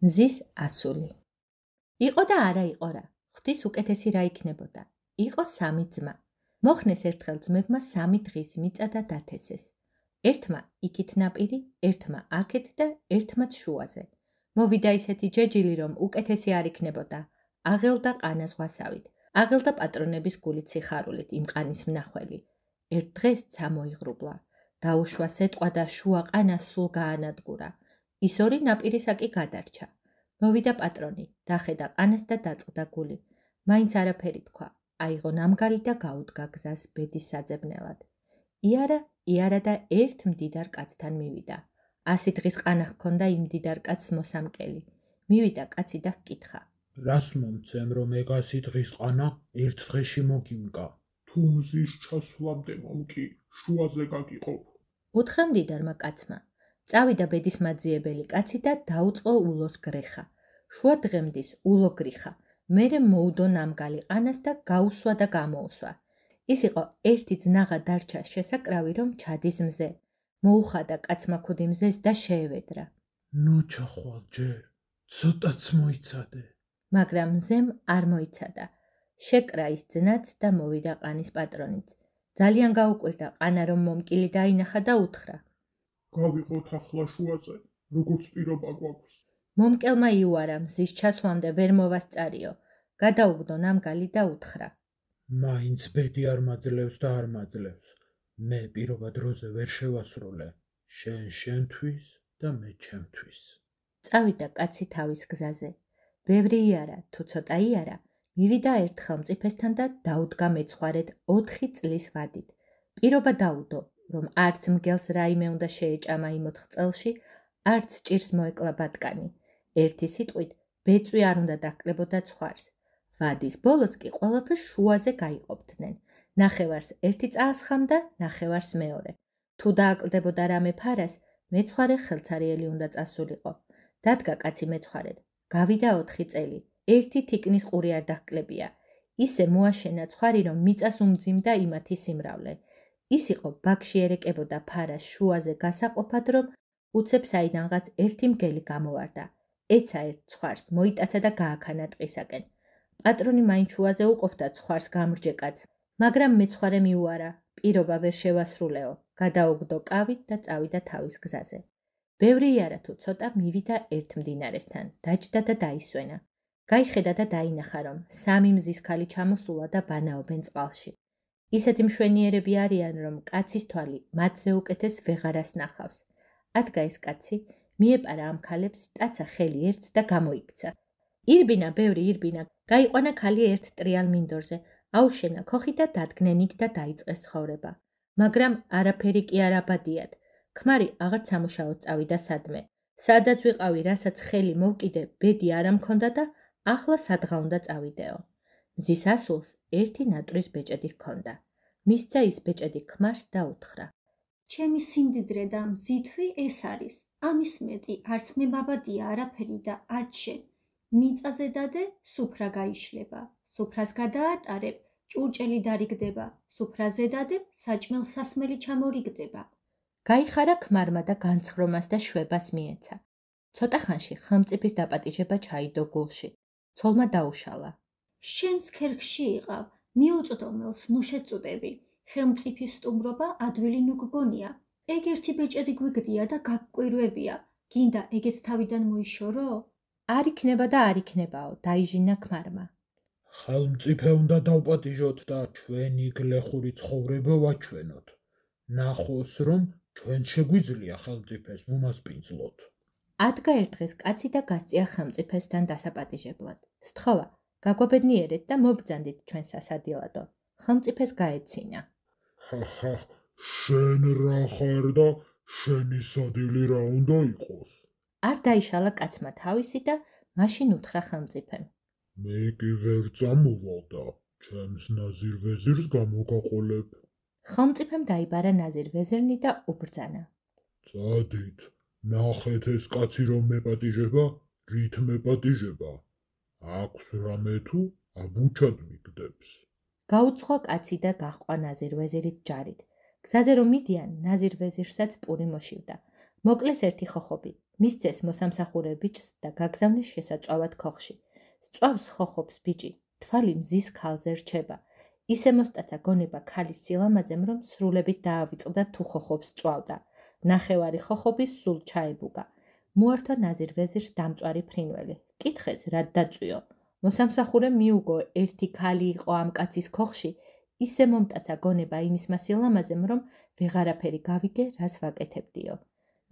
მზის ასული. იყო და არა იყო რა, ღვთის უკეთესი რა იქნებოდა. იყო სამი ძმა. მოხნეს ერთხელ ძმებმა 3 დღის მიწა და დათესეს. ერთმა იქით ნაპირი, ერთმა აქეთ და ერთმაც შუაზე. მოვიდა ისეთი ჯეჯილი, რომ უკეთესი არ იქნებოდა. აღელდა ყანა ზღვასავით, აღელდა პატრონების გულით სიხარულით იმ ყანის მნახველი. ერთ დღეს ცა მოიღრუბლა. დაუშვა სეტყვა და შუა ყანა სულ გაანადგურა. ის ორი ნაპირისაკი გადარჩა. მოვიდა პატრონი, დახედა ყანას და დაწყდა გული. მაინც არაფერი თქვა, აიღო ნამგალი და გაუდგა გზას ბედის საძებნელად. იარა და ერთ მდიდარ კაცთან მივიდა. 100 დღის ყანა ჰქონდა იმ მდიდარ კაცს მოსამკელი. მივიდა კაცი და ჰკითხა. რას მომცემ, რომ ეგ 100 დღის ყანა ერთ დღეში მოგიმკა? თუ მზის ჩასვლამდე მომკი, შუაზე გაგიყოფ. უთხრა მდიდარმა კაცმა. წავიდა ბედის მაძიებელი კაცი და დაუწყო ულოს გრეხა. შუა დღემდის ულო გრიხა. მერე მოუდო ნამგალი ყანას და გაუსვა და გამოუსვა. ის იყო ერთი ძნაღა დარჩა შესაკრავი, რომ ჩადის მზე. მოუხადა კაცმა ქუდი მზეს და შეევედრა. ნუ ჩახვალ ჯერ, ცოტაც მოიცადე. მაგრამ მზემ არ მოიცადა. შეკრა ის ძნაც და მოვიდა ყანის პატრონიც. ძალიან გაუკვირდა ყანა, რომ მომკილი დაინახა და უთხრა. გავიყოთ ახლა შუაზე, როგორც პირობა გვაქვს. მომკელმა იუარა მზის ჩასვლამდე ვერ მოვასწარიო. გადაუგდო ნამგალი და უთხრა. მაინც ბედი არ მაძლევს და არ მაძლევს. მე პირობა დროზე ვერ შევასრულე. შენთვის და მე ჩემთვის. წავიდა კაცი თავის გზაზე. ბევრი იარა, თუ ცოტა იარა, მივიდა ერთ ხელმწიფესთან და დაუდგა მეცხვარედ 4 წლის ვადით. პირობა დაუდო, რომ არც მგელს რაიმე უნდა შეეჭამა იმ 4 წელში, არც ჭირს მოეკლა ბატკანი. ერთი სიტყვით, ბეწვი არ უნდა დაკლებოდა ცხვარს. ვადის ბოლოს კი ყველაფერს შუაზე გაიყოფდნენ. ნახევარს ერთი წაასხამდა, ნახევარს მეორე. თუ დააკლდებოდა რამე ფარას, მეცხვარე ხელცარიელი უნდა წასულიყო. დადგა კაცი მეცხვარედ. გავიდა 4 წელი. ერთი თიკნის ყური არ დაჰკლებია. ისე მოაშენა ცხვარი, რომ მიწას უმძიმდა იმათი სიმრავლე. ის იყო ბაქში ერეკებოდა ფარას შუაზე გასაყოფად, რომ უცებ საიდანღაც ერთი მგელი გამოვარდა. ეცა ერთ ცხვარს, მოიტაცა და გააქანა ტყისაკენ. პატრონი მაინც შუაზე უყოფდა ცხვარს გამრჯე კაცს, მაგრამ მეცხვარე მიუარა, პირობა ვერ შევასრულეო. გადაუგდო კავით და წავიდა თავის გზაზე. ბევრი იარა თუ ცოტა მივიდა ერთ მდინარესთან, დაჯდა და დაისვენა. გაიხედა და დაინახა, რომ 3 მზის ქალი ჩამოსულა და ბანაობენ წყალში. ისეთი მშვენიერები არიან, რომ კაცის თვალი მათზე უკეთეს ვეღარას ნახავს. ადგა ეს კაცი, მიეპარა ამ ქალებს, ტაცა ხელი ერთს და გამოიქცა. ირბინა, ბევრი ირბინა, გაიყვანა ქალი ერთ ტრიალ მინდორზე, აუშენა ქოხი და დადგნენ იქ და დაიწყეს ცხოვრება. მაგრამ არაფერი კი არ აბადიად. ქმარი აღარ სამუშაოდ წავიდა სადმე. სადაც ვიყავი, რასაც ხელი მოვკიდე, ბედი არ ამქონდა და ახლა სადღა უნდა წავიდეო. მზის ასულს ერთი ნატვრის ბეჭედი ჰქონდა. მისცა ის ბეჭედი ქმარს და უთხრა. ჩემი სიმდიდრე და მზითვი ეს არის. ამის მეტი არც მე მაბადია არაფერი და არც შენ. მიწაზე დადე, სუფრა გაიშლება. სუფრას გადაატარებ, ჭურჭელი დარიგდება. სუფრაზე დადებ, საჭმელ სასმელი ჩამორიგდება. გაიხარა ქმარმა და განცხრომას და შვებას მიეცა. ცოტა ხანში ხელმწიფის დაპატიჟება ჩაიდო გულში. ცოლმა დაუშალა. შენს ქერქში იყავ, მიუწვდომელს ნუ შეწუდები. ხელმწიფის სტუმრობა ადვილი ნუ გგონია. ეგ ერთი ბეჭედი გვიგდია და გაგკვირვებია. გინდა ეგეც თავიდან მოიშორო? არ იქნება და არ იქნებაო, დაიჟინა ქმარმა. ხელმწიფე უნდა დავპატიჟოთ და ჩვენი გლეხური ცხოვრება ვაჩვენოთ. ნახოს, რომ ჩვენ შეგვიძლია ხელმწიფეს ვუმასპინძლოთ. ადგა ერთ დღეს კაცი და გასწია ხელმწიფესთან დასაპატიჟებლად. სთხოვა, გაგვაბედნიერეთ და მობრძანდით ჩვენ სასადილადო. ხელმწიფეს გაეცინა. ჰაჰა, შენ რა ხარ და შენი სადილი რა უნდა იყოს? არ დაიშალა კაცმა თავისი და მაშინ უთხრა ხელმწიფემ. მე კი ვერ წამოვალ და ჩემს ნაზირ ვეზირს გამოგაყოლებ. ხელმწიფემ დაიბარა ნაზირ ვეზირნი და უბრძანა. წადით, ნახეთ ეს კაცი რომ მეპატიჟება, რით მეპატიჟება. აქვს რამე თუ აბუჩად მიგდებს. გაუცხო კაცი და გაჰყვა ნაზირ ვეზირით ჯარით. გზაზე რომ მიდიან, ნაზირ ვეზირსაც პური მოშივდა. მოკლეს ერთი ხოხობი, მისცეს მოსამსახურე ბიჭს და გაგზავნეს შესაწვავად ქოხში. სწვავს ხოხობს ბიჭი, თვალი მზის ქალზე რჩება. ისე მოსტაცა გონება ქალის სილამაზემ, რომ სრულებით დაავიწყდა თუ ხოხობს სწვავდა. ნახევარი ხოხობის სულ ჩაებუგა. მოართვა ნაზირ ვეზირს დამწვარი ფრინველი. კითხეს, რად დაწვიო. მოსამსახურემ მიუგო, ერთი ქალი იყო ამ კაცის ქოხში, ისე მომტაცა გონება იმისმა სილამაზემ, რომ ვეღარაფერი გავიგე, რას ვაკეთებდიო.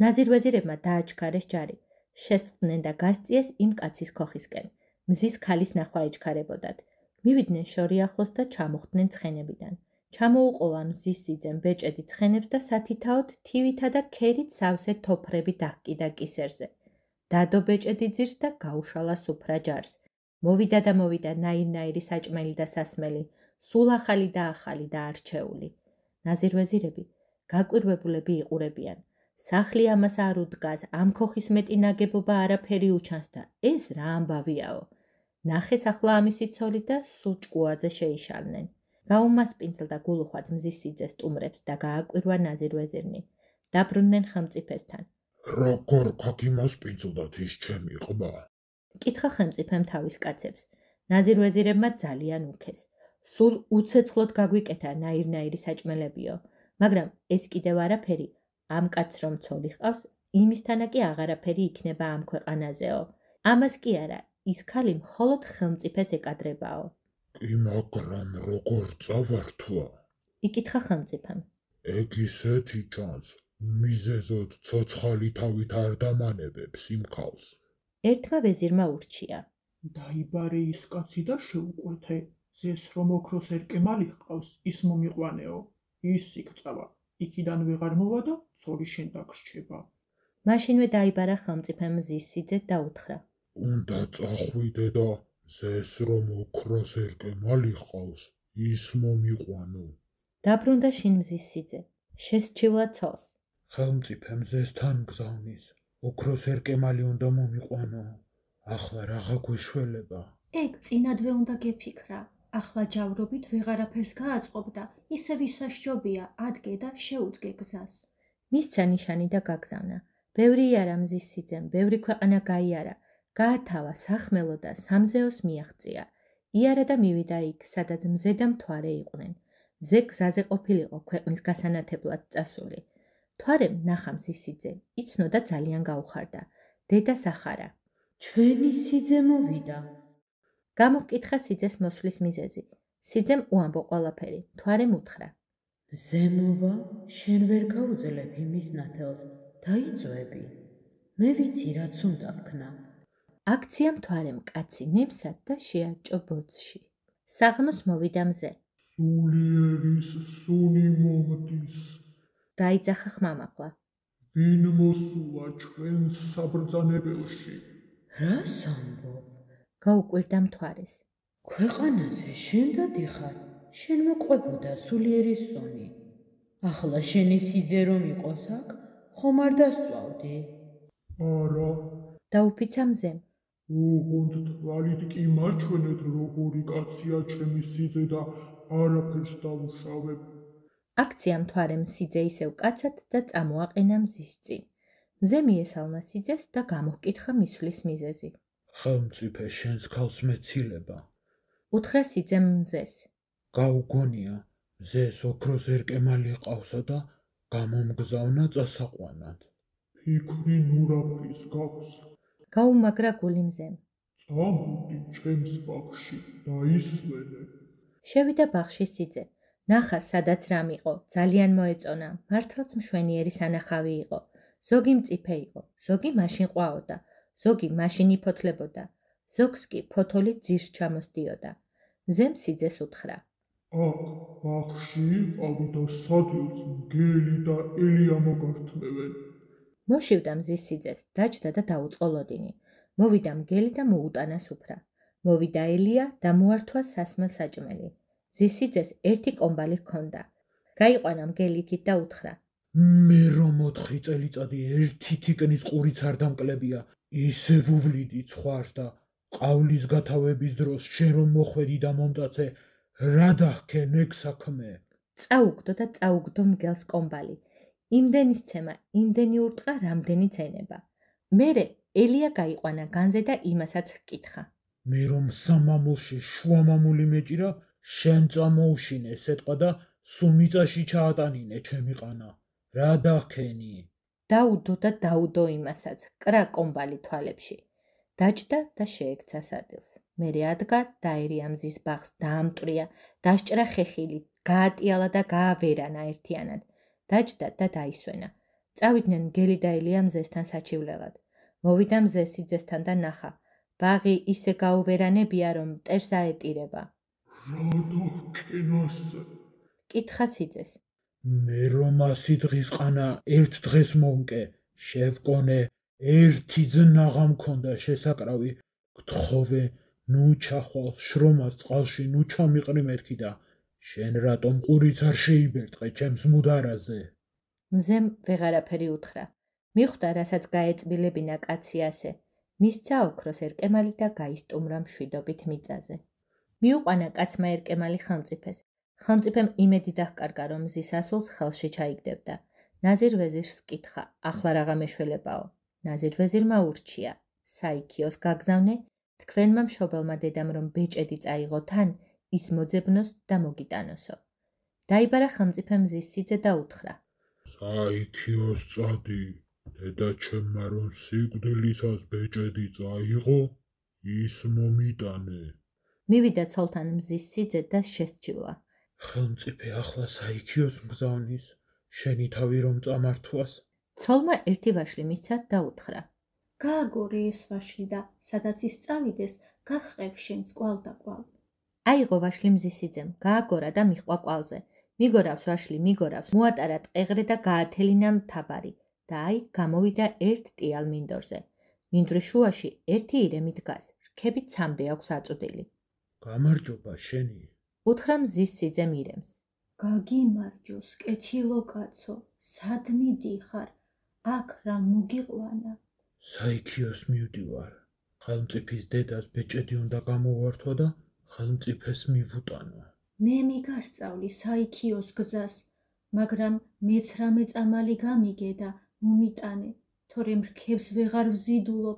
ნაზირ ვეზირებმა დააჩქარეს ჯარი. შესწყდნენ და გასწიეს იმ კაცის ქოხისკენ. მზის ქალის ნახვა ეჩქარებოდათ. მივიდნენ შორი ახლოს და ჩამოხდნენ ცხენებიდან. ჩამოუყოლა მზის სიძემ ბეჭედი ცხენებს და სათითაოდ თივითა და ქერით სავსე თოფრები დაჰკიდა კისერზე. დადო ბეჭედი ძირს და გაუშალა სუფრა ჯარს. მოვიდა და მოვიდა ნაირ-ნაირი საჭმელი და სასმელი, სულ ახალი და ახალი და არჩეული. ნაზირ ვეზირები გაკვირვებულები იყურებიან. სახლი ამას არ უდგას, ამ ქოხის მეტი ნაგებობა არაფერი უჩანს და ეს რა ამბავიაო. ნახეს ახლა ამისი ცოლი და სულ ჭკუაზე შეიშალნენ. გაუმასპინძლდა გულუხვად მზის სიძეს სტუმრებს და გააკვირვა ნაზირ ვეზირნი. დაბრუნდნენ ხელმწიფესთან. როგორ გაგიმასპინძლდათ ის ჩემი ყმა? კითხა ხელმწიფემ თავის კაცებს. ნაზირ ვეზირებმა ძალიან უქეს. სულ უცეცხლოდ გაგვიკეთა ნაირ-ნაირი საჭმელებიო, მაგრამ ეს კიდევ არაფერი, ამ კაცს რომ ცოლი ჰყავს, იმისთანა კი აღარაფერი იქნება ამ ქვეყანაზეო. ამას კი არა, ის ქალი მხოლოდ ხელმწიფეს ეკადრებაო. კი, მაგრამ როგორ წავართვა? იკითხა ხელმწიფემ. ეგ ისეთი ჩანს, მიზეზოდ ცოცხალი თავით არ დამანებებს იმ ქალს. ერთმა ვეზირმა ურჩია. დაიბარე ის კაცი და შეუყვეთე. ზეს რომ ოქროს ერკემალი ჰყავს, ის მომიყვანეო. ის იქწავა. იქიდან ვეღარ მოვა და ცოლი შენ დაგრჩება. მაშინვე დაიბარა ხელმწიფემ მზის სიძე და უთხრა. უნდა წახვიდე და ზეს რომ ოქროს ერკემალი ჰყავს, ის მომიყვანო. დაბრუნდა შინ მზის სიძე. შესჩივლა ცოლს. ხელმწიფემ ზესთან გზავნის, ოქროს ერკემალი უნდა მომიყვანო. ახლა რაღა გვეშველება? ეგ წინადვე უნდა გეფიქრა. ახლა ჯავრობით ვეღარაფერს გააწყობდა, ისე ვისაშჯობია, ადგე და შეუდგე გზას. მისცა ნიშანი და გაგზავნა. ბევრი იარა მზის სიძემ, ბევრი ქვეყანა გაიარა. გაათავა სახმელო და სამზეოს მიაღწია. იარა და მივიდა იქ, სადაც მზე და მთვარე იყვნენ. მზე გზაზე ყოფილიყო ქვეყნის გასანათებლად წასული. მთვარემ ნახა მზის სიძე, იცნო და ძალიან გაუხარდა. დედას ახარა. ჩვენი სიძე მოვიდა. გამოჰკითხა სიძეს მოსვლის მიზეზი. სიძემ უამბო ყველაფერი. მთვარემ უთხრა. მზე მოვა, შენ ვერ გაუძლებ იმის ნათელს, დაიწვევი. მე ვიცი რაც უნდა ვქნა. აქცია მთვარემ კაცი ნემსად და შეარჭო ბოძში. საღამოს მოვიდა მზე. სულიერის სუნი მომდის. დაიძახა ხმამაღლა. ვინ მოსულა ჩვენს საბრძანებელში? რას ამბობ? გაუკვირდა მთვარეს. ქვეყანაზე შენ დადიხარ, შენ მოყვებოდა სულიერის სუნი. ახლა შენი სიძე რომ იყოს აქ, ხომ არ დასწვავდი? არა, დაუფიცა მზემ. ოღონდ თვალით კი მაჩვენეთ როგორი კაცია ჩემი სიძე და არაფერს დავუშავებ. აქცია მთვარემ სიძე ისევ კაცად და წამოაყენა მზის წინ. მზე მიესალმა სიძეს და გამოჰკითხა მისვლის მიზეზი. ხელმწიფე შენს ქალს მეცილება. უთხრა სიძემ მზეს. გაუგონია, მზეს ოქროს ერკემალი ყავსა და გამომგზავნა წასაყვანად. ფიქრი ნურაფრის გაქვს. გაუმაგრა გული მზემ. წამოდი ჩემს ბაღში და ისვენე. შევიდა ბაღში სიძე. ნახა სადაც რამ იყო, ძალიან მოეწონა, მართლაც მშვენიერი სანახავი იყო. ზოგი მწიფე იყო, ზოგი მაშინ ყვაოდა, ზოგი მაშინ იფოთლებოდა, ზოგს კი ფოთოლი ძირს ჩამოსდიოდა. მზემ სიძეს უთხრა. აქ ბაღში იყავი და სადილს მგელი და ელია მოგართმევენ. მოშივდა მზის სიძეს, დაჯდა და დაუწყო ლოდინი. მოვიდა მგელი და მოუტანა სუფრა. მოვიდა ელია და მოართვა სასმელ საჭმელი. მზის სიძეს ერთი კომბალი ჰქონდა. გაიყვანა მგელითით და უთხრა. მე რომ 4 წელიწადი ერთი თიკნის ყურიც არ დამკლებია, ისე ვუვლიდი ცხვარს და ყავლის გათავების დროს შენ რომ მოხვედი და მომტაცე, რა დაჰქენ ეგ საქმე? წაუგდო და წაუგდო მგელს კომბალი. იმდენი სცემა, იმდენი ურტყა, რამდენიც ენება. მერე ელია გაიყვანა განზე და იმასაც ჰკითხა. მე რომ სამამულში შუამამული მეჭირა, შენ წამოუშინე სეტყვა და სუმიწაში ჩაატანინე ჩემი ყანა. რა დახენი? დაუდო და დაუდო იმასაც, კრა კომბალი თვალებში. დაჯდა და შეექცა სადილს. მერე ადგა, დაერია მზის ბაღს, დაამტრია, დასჭრა ხეხილი, გაატიალა და გაავერანა ერთიანად. დაჯდა და დაისვენა. წავიდნენ მგელი და ელია მზესთან საჩივლელად. მოვიდა მზე სიძესთან და ნახა. ბაღი ისე გაუვერანებია, რომ მტერს აეტირება. რა დახენასწე? კითხა სიძეს. მე რომ 100 დღის ყანა ერთ დღეს მომკე, შევკონე, ერთი ძნაღა მქონდა შესაკრავი, გთხოვე, ნუ ჩახვალ შრომას წყალში, ნუ ჩამიყრი მეთქი და შენ რატომ ყურიც არ შეიბერტყე ჩემს მუდარაზე? მზემ ვეღარაფერი უთხრა. მიხვდა, რასაც გაეწბილებინა კაცი ასე. მისცა ოქროს ერკემალი და გაისტუმრა მშვიდობით მიწაზე. მიუყვანა კაცმა ერკემალი ხელმწიფეს. ხელმწიფემ იმედი დაჰკარგა, რომ მზის ასულს ხელში ჩაიგდებდა. ნაზირ ვეზირს კითხა, ახლა რაღა მეშველებაო? ნაზირ ვეზირმა ურჩია, საიქიოს გაგზავნე, თქვენმა მშობელმა დედამ რომ ბეჭედი წაიღო თან, ის მოძებნოს და მოგიტანოსო. დაიბარა ხელმწიფე მზის სიძე და უთხრა. საიქიოს წადი, დედა ჩემმა რომ სიკვდილისას ბეჭედი წაიღო, ის მომიტანე. მივიდა ცოლთან მზის სიძე და შესჩივლა. ხელმწიფე ახლა საიქიოს მგზავნის, შენი თავი რომ წამართვას. ცოლმა ერთი ვაშლი მისცა და უთხრა. გააგორე ეს ვაშლი და სადაც ის წავიდეს, გახყევ შენს კვალ და კვალ. აიღო ვაშლი მზის სიძემ, გააგორა და მიჰყვა კვალზე. მიგორავს ვაშლი, მიგორავს, მოატარა ტყეღრე და გაათელინა მთაბარი და აი გამოვიდა ერთ ტიალ მინდორზე. მინდვრის შუაში ერთი ირემი დგას, რქებით ცამდე აქვს აწუდილი. გამარჯობა შენი. უთხრა მზის სიძემ ირემს. გაგიმარჯოს, კეთილო კაცო, სად მიდიხარ? აქ რა მოგიყვანა? საიქიოს მივდივარ. ხელმწიფის დედას ბეჭედი უნდა გამოვართვა და ხელმწიფეს მივუტანო. მე მიგასწავლი საიქიოს გზას, მაგრამ მეც რამე წამალი გამიგე და მომიტანე, თორემ რქებს ვეღარ ვზიდულობ.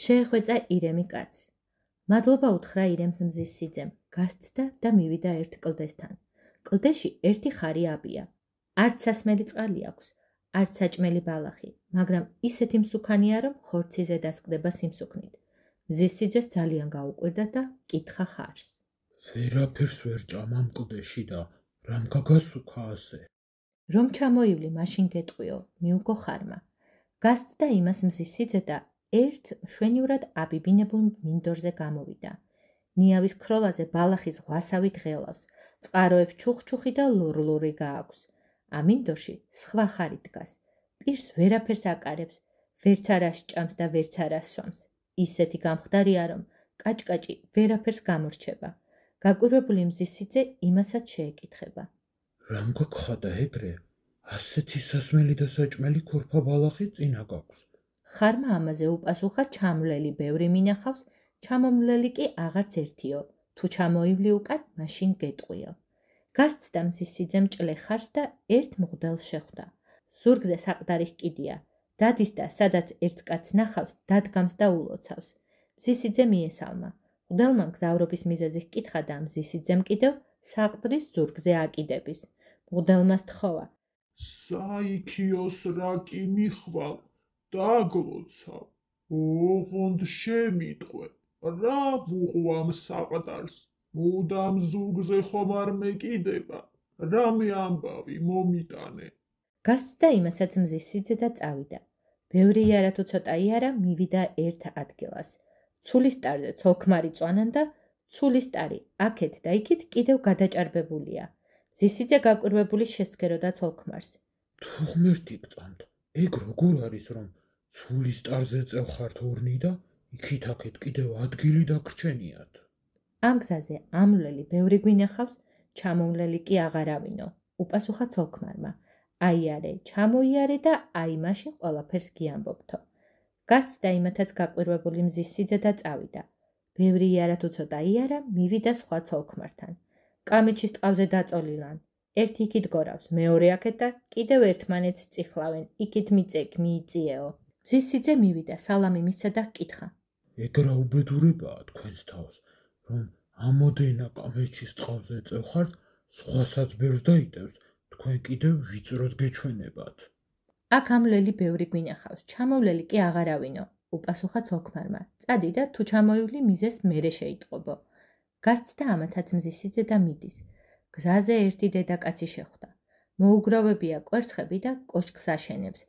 შეეხვეწა ირემი კაცს. მადლობა უთხრა ირემს მზის სიძემ, გასცდა და მივიდა ერთ კლდესთან. კლდეში ერთი ხარი აბია. არც სასმელი წყალი აქვს, არც საჭმელი ბალახი, მაგრამ ისეთი მსუქანია, რომ ხორციზე დასკდება სიმსუქნით. მზის სიძეს ძალიან გაუკვირდა და კითხა ხარს. ვერაფერს ვერ ჭამ ამ კლდეში და რამ გაგასუქა ასე? რომ ჩამოივლი, მაშინ გეტყვიო, მიუგო ხარმა. გასცდა იმას მზის სიძე და ერთ მშვენივრად აბიბინებულ მინდორზე გამოვიდა. ნიავის ქროლაზე ბალახი ზღვასავი დღელავს, წყაროებს ჩუხჩუხი და ლორლორი გააქვს. ამ მინდორში სხვა ხარი დგას. პირს ვერაფერს აკარებს, ვერც არას ჭამს და ვერც არას სვამს. ისეთი გამხდარია, რომ კაჭკაჭი ვერაფერს გამორჩება. გაკვირვებული მზის სიძე იმასაც შეეკითხება. რამ გაგხადა ეგრე? ასეთი სასმელი და საჭმელი ქორფა ბალახი წინა გაქვს. ხარმა ამაზე უპასუხა, ჩამლელი ბევრი მინახავს, ჩამომლელი კი აღარც ერთიო. თუ ჩამოივლი უკან, მაშინ გეტყვიო. გასცდა მზის სიძემ ჭლე ხარს და ერთ მღვდელს შეხვდა. ზურგზე საყდარი ჰკიდია. დადის და სადაც ერთს კაცს ნახავს, დადგამს და ულოცავს. მზის სიძე მიესალმა. მღვდელმა მგზავრობის მიზეზი ჰკითხა და მზის სიძემ კიდევ საყდრის ზურგზე აკიდების. მღვდელმა სთხოვა. საიქიოს რა კი მიხვალ, დაგლოცავ, ოღონდ შემიტყვე, რა ვუყვამ საყდარს, მუდამ ზურგზე ხომ არ მეკიდება, რამე ამბავი მომიტანე. გასცდა იმასაც მზის სიძე და წავიდა. ბევრი იარა თუ ცოტა იარა მივიდა ერთ ადგილას. ცულის ტარზე ცოლქმარი წვანან და ცულის ტარი აქეთ და იქით კიდევ გადაჭარბებულია. მზის სიძე გაკვირვებული შესცქეროდა ცოლქმარს. თუ ღმერთი გწამთ, ეგ როგორ არის რომ ცულის ტარზე წევხართ ორნი და იქით აქეთ კიდევ ადგილი დაგრჩენიათ? ამ გზაზე ამლელი ბევრი გვინახავს, ჩამომლელი კი აღარავინო. უპასუხა ცოლქმარმა. აიარე, ჩამოიარე და აი მაშინ ყველაფერს გიამბობთო. გასცდა იმათაც გაკვირვებული მზის სიძე და წავიდა. ბევრი იარა თუ ცოტა იარა, მივიდა სხვა ცოლქმართან. კამეჩის ტყავზე დაწოლილან. ერთი იქით გორავს, მეორე აქეთ და კიდევ ერთმანეთს წიხლავენ, იქით მიწეკ, მიიწიეო. მზის სიძე მივიდა, სალამი მისცა და ჰკითხა. ეგ რა უბედურებაა თქვენს თავს, რომ ამოდენა კამეჩის წყალზე წევხართ, სხვასაც ბევრს დაიტევს, თქვენ კიდევ ვიწროდ გეჩვენებათ. აქ ამ ლელი ბევრი გვინახავს, ჩამოვლელი კი აღარავინო, უპასუხა ცოლ-ქმარმა. წადი და თუ ჩამოივლი მიზეს მერე შეიტყობო. გასცდა ამათაც მზის სიძე და მიდის. გზაზე ერთი დედაკაცი შეხვდა. მოუგროვებია კვერცხები და კოშკს აშენებს.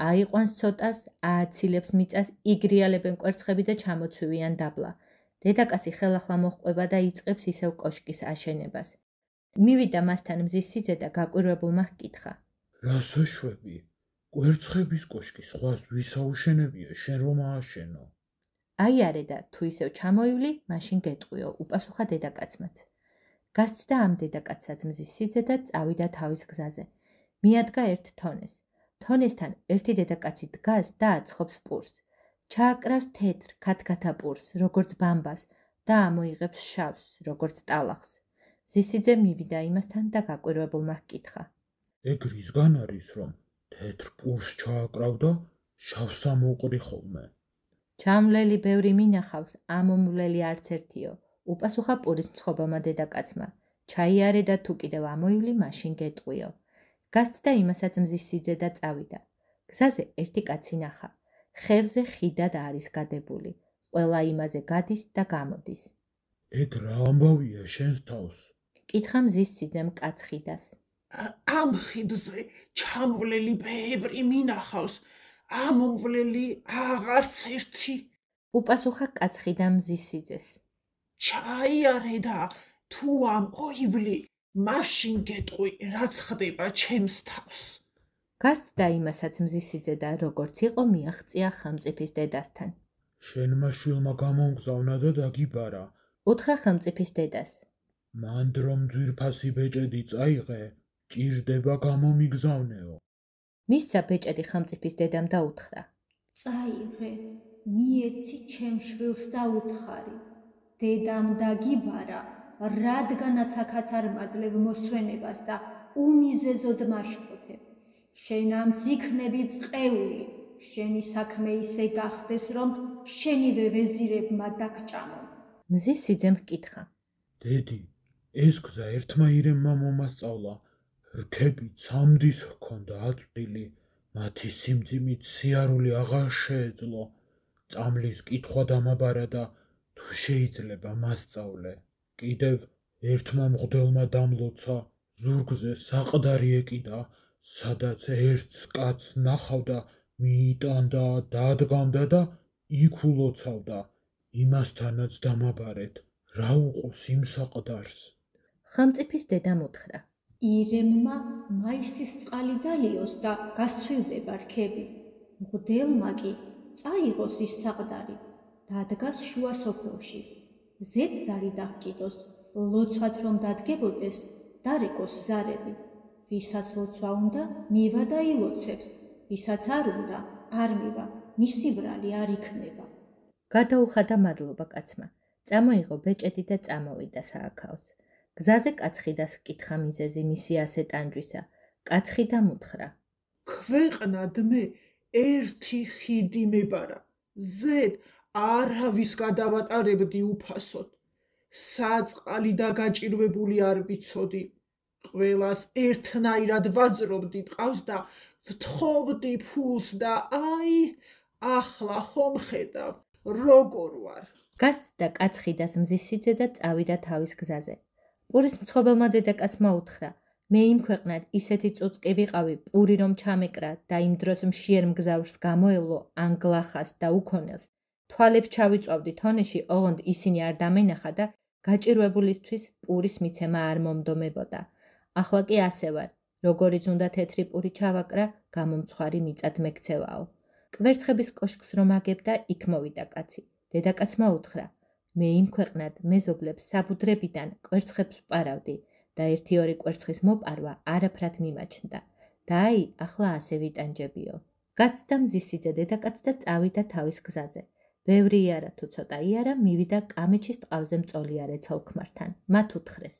აიყვანს ცოტას, ააცილებს მიწას, იგრიალებენ კვერცხები და ჩამოცვივიან დაბლა. დედაკაცი ხელახლა მოჰყვება და იწყებს ისევ კოშკის აშენებას. მივიდა მასთან მზის სიძე და გაკვირვებულმა ჰკითხა. რა საშვები? კვერცხების კოშკი სხვას ვის აუშენებია, შენ რომ ააშენო? აიარე და თუ ისევ ჩამოივლი, მაშინ გეტყვიო, უპასუხა დედაკაცმაც. გასცდა ამ დედაკაცსაც მზის სიძე და წავიდა თავის გზაზე. მიადგა ერთ თონეს. თონესთან ერთი დედაკაცი დგას და აცხობს პურს. ჩააკრავს თეთრ ქათქათა პურს, როგორც ბამბას და ამოიღებს შავს, როგორც ტალახს. მზის სიძე მივიდა იმასთან და გაკვირვებულმა ჰკითხა. ეგ რისგან არის, რომ თეთრ პურს ჩააკრავ და შავს ამოუყრი ხოლმე? ჩამვლელი ბევრი მინახავს, ამომვლელი არც ერთიო, უპასუხა პურის მცხობელმა დედაკაცმა. ჩაიარე და თუ კიდევ ამოივლი, მაშინ გეტყვიო. გასცდა იმასაც მზის სიძე და წავიდა. გზაზე ერთი კაცი ნახა. ხევზე ხიდად არის გადებული. ყველა იმაზე გადის და გამოდის. ეგ რა ამბავია შენს თავს? კითხა მზის სიძემ კაც ხიდას. ამ ხიდზე ჩამვლელი ბევრი მინახავს, ამომვლელი აღარც ერთი. უპასუხა კაც ხიდა მზის სიძეს. ჩაიარე და თუ ამოივლი, მაშინ გეტყვი, რაც ხდება ჩემს თავს. გასცდა იმასაც მზის სიძე და როგორც იყო მიაღწია ხელმწიფის დედასთან. შენმა შვილმა გამომგზავნა და დაგიბარა. უთხრა ხელმწიფის დედას. მანდ რომ ძვირფასი ბეჭედი წაიღე, ჭირდება გამომიგზავნეო. მისცა ბეჭედი ხელმწიფის დედამ და უთხრა. წაიღე, მიეცი ჩემ შვილს და უთხარი. დედამ დაგიბარა, რადგანაც აქაც არ მაძლევ მოსვენებას და უმიზეზოდ მაშფოთებ. შენ ამც იქნები წყეული, შენი საქმე ისე გახდეს, რომ შენივე ვეზირებმა დაგჭამონ. მზის სიძემ ჰკითხა. დედი, ეს გზა ერთმა ირემმა მომასწავლა. რქები ცამდის ჰქონდა აწვდილი, მათი სიმძიმით სიარული აღარ შეეძლო. წამლის კითხვა დამაბარა და თუ შეიძლება მასწავლე. კიდევ ერთმა მღვდელმა დამლოცა, ზურგზე საყდარი ეკიდა, სადაც ერთს კაცს ნახავდა, მიიტანდა, დადგამდა და იქ ულოცავდა. იმასთანაც დამაბარეთ, რა უყოს იმ საყდარს? ხელმწიფის დედამ უთხრა. ირემმა მაისის წყალი დალიოს და გასცვივდება რქები. მღვდელმა კი წაიღოს ის საყდარი, დადგას შუა სოფელში. ზედ ზარი დահკიდოს, ლოცვად რომ დადგებოდეს, დარეკოს ზარები. ვისაც ლოცვა უნდა, მივა და ილოცებს, ვისაც არ უნდა, არ მივა, მისი ბრალი არ იქნება. გადაუხადა მადლობა კაცმა. წამოიღო ბეჭედი და წამოვიდა სააქაოს. გზაზე კაცხიდას ჰკითხა მიზეზი მისი ასე ტანჯვისა. კაცხიდამ უთხრა. ქვეყნად მე ერთი ხიდი მებარა, ზედ არავის გადავატარებდი უფასოდ. საწყალი და გაჭირვებული არ ვიცოდი. ყველას ერთნაირად ვაძრობდი ტყავს და ვთხოვდი ფულს და აი, ახლა ხომ ხედავ, როგორ ვარ. გასცდა კაცხიდას მზის სიძე და წავიდა თავის გზაზე. პურის მცხობელმა დედაკაცმა უთხრა. მე იმ ქვეყნად ისეთი წუწკი ვიყავი, პური რომ ჩამეკრა და იმ დროს მშიერ მგზავრს გამოევლო ანგლახას და უქონელს. თვალებს ჩავიწვავდი თონეში, ოღონდ ისინი არ დამენახა და გაჭირვებულისთვის პურის მიცემა არ მომდომებოდა. ახლა კი ასე ვარ, როგორიც უნდა თეთრი პური ჩავაკრა, გამომცხვარი მიწად მეკცევაო. კვერცხების კოშკს რომ აგებდა, იქ მოვიდა კაცი. დედაკაცმა უთხრა. მე იმ ქვეყნად მეზობლებს საბუდრებიდან კვერცხებს ვპარავდი და ერთი-ორი კვერცხის მოპარვა არაფრად მიმაჩნდა. და აი, ახლა ასე ვიტანჯებიო. გაცდა მზის სიძე დედაკაც და წავიდა თავის გზაზე. ბევრი იარა თუ ცოტა იარა, მივიდა კამეჩის ტყავზე მწოლიარე ცოლ-ქმართან. მათ უთხრეს.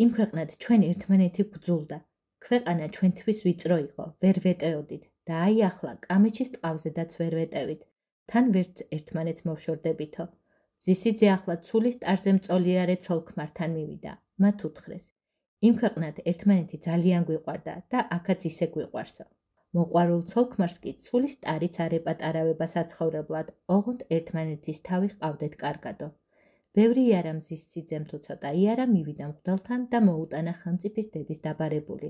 იმ ქვეყნად ჩვენ ერთმანეთი გვძულდა. ქვეყანა ჩვენთვის ვიწრო იყო, ვერ ვეტეოდით და აი ახლა კამეჩის ტყავზედაც ვერ ვეტევით, თან ვერც ერთმანეთს მოვშორდებითო. მზისიძე ახლა ცულის ტარზე მწოლიარე ცოლ-ქმართან მივიდა, მათ უთხრეს. იმ ქვეყნად ერთმანეთი ძალიან გვიყვარდა და აქაც ისე გვიყვარსო. მოყვარულ ცოლ-ქმარს კი ცულის ტარიც არ ეპატარავება საცხოვრებლად, ოღონდ ერთმანეთის თავი ჰყავდეთ კარგადო. ბევრი იარა მზის სიძემ თუ ცოტა იარა მივიდა მღვდელთან და მოუტანა ხელმწიფის დედის დაბარებული.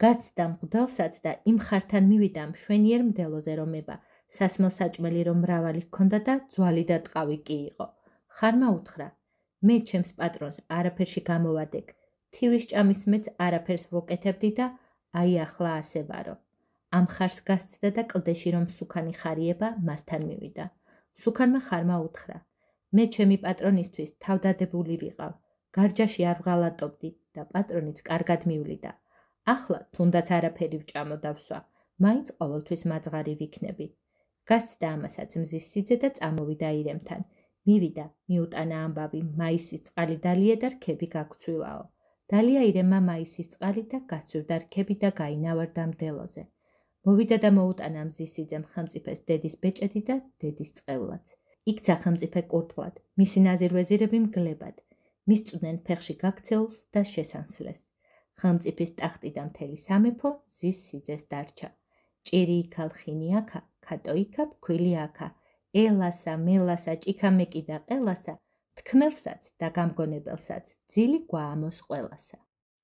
გაცდა მღვდელსაც და იმ ხართან მივიდა მშვენიერ მდელოზე რომება, სასმელ-საჭმელი რომ მრავალი ჰქონდა და ძვალი და ტყავი კი იყო. ხარმა უთხრა: მე ჩემს პატრონს არაფერში გამოვადეგ, თივის ჭამის მეც არაფერს ვუკეთებდი და აი ახლა ასე ვარო. ამ ხარს გასცდა და კლდეში რომ სუქანი ხარიება, მასთან მივიდა. სუქანმა ხარმა უთხრა: მე ჩემი პატრონისთვის თავდადებული ვიყავ, გარჯაში არ ვღალატობდი და პატრონიც კარგად მივლიდა. ახლა თუნდაც არაფერი ვჭამო და ვსვა, მაინც ყოველთვის მაძღარი ვიქნები. გასცდა ამასაც მზის სიძე და წამოვიდა ირემთან. მივიდა, მიუტანა ამბავი, მაისის წყალი დალია და რქები გაგცვივაო. დალია ირემმა მაისის წყალი და გაცვივდა რქები და გაინავარდა მდელოზე. მოვიდა და მოუტანა მზის სიძემ ხელმწიფეს დედის ბეჭედი და დედის წყევლაც. იქცა ხელმწიფე კურდღლად, მისი ნაზირვეზირები მგლებად, მისწვდნენ ფეხში გაქცეულს და შესანსლეს. ხელმწიფის ტახტი და მთელი სამეფო მზის სიძეს დარჩა. ჭირი იქა, ლხინი აქა, ქატო იქა, ფქვილი აქა, ელასა, მელასა, ჭიქა-მეკი და ყელასა, თქმელსაც და გამგონებელსაც, ძილი გვაამოს ყველასა.